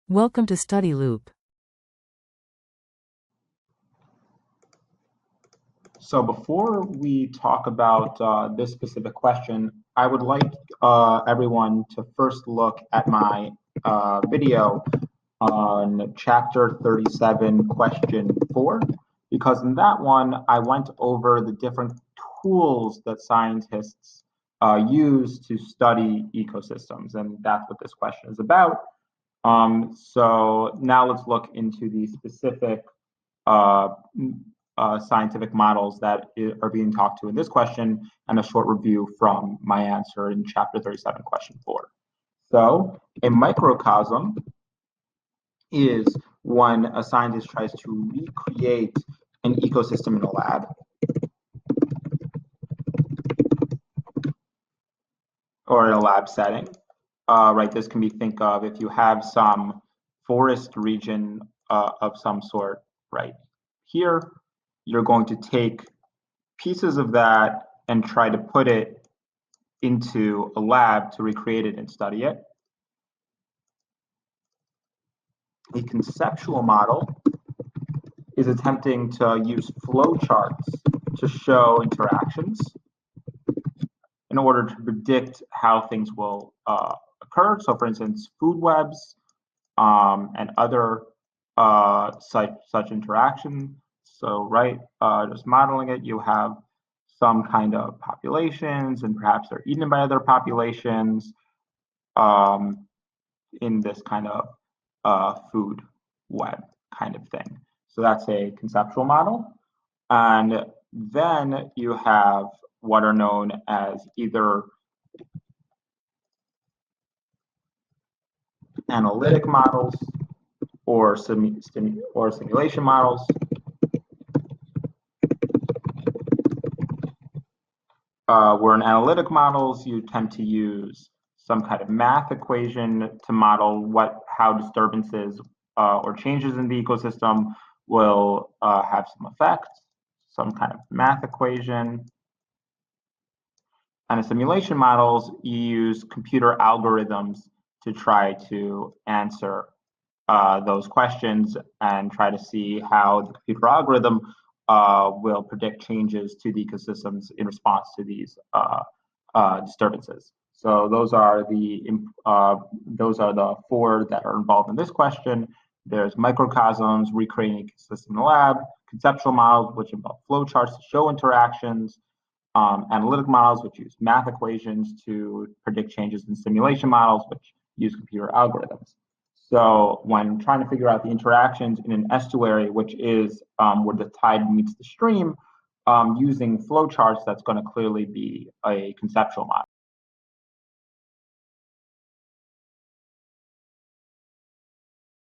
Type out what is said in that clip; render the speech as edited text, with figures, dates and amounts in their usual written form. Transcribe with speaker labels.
Speaker 1: Welcome to Study Loop.
Speaker 2: So before we talk about this specific question, I would like everyone to first look at my video on chapter 37, question 4, because in that one, I went over the different tools that scientists use to study ecosystems, and that's what this question is about. So now let's look into the specific uh, scientific models that are being talked to in this question, and a short review from my answer in chapter 37, question 4. So a microcosm is when a scientist tries to recreate an ecosystem in a lab or in a lab setting. Right, this can be think of if you have some forest region of some sort right here, you're going to take pieces of that and try to put it into a lab to recreate it and study it. A conceptual model is attempting to use flowcharts to show interactions in order to predict how things will occur. So for instance, food webs and other such interaction. So right, just modeling it, you have some kind of populations, and perhaps they're eaten by other populations in this kind of food web kind of thing. So that's a conceptual model. And then you have what are known as either analytic models or simulation models. Where in analytic models, you tend to use some kind of math equation to model how disturbances or changes in the ecosystem will have some effect, some kind of math equation. And in simulation models, you use computer algorithms to try to answer those questions and try to see how the computer algorithm will predict changes to the ecosystems in response to these disturbances. So those are the four that are involved in this question. There's microcosms, recreating a ecosystem in the lab, conceptual models, which involve flowcharts to show interactions, analytic models, which use math equations to predict changes, in simulation models, which use computer algorithms. So when trying to figure out the interactions in an estuary, which is where the tide meets the stream, using flowcharts, that's going to clearly be a conceptual model.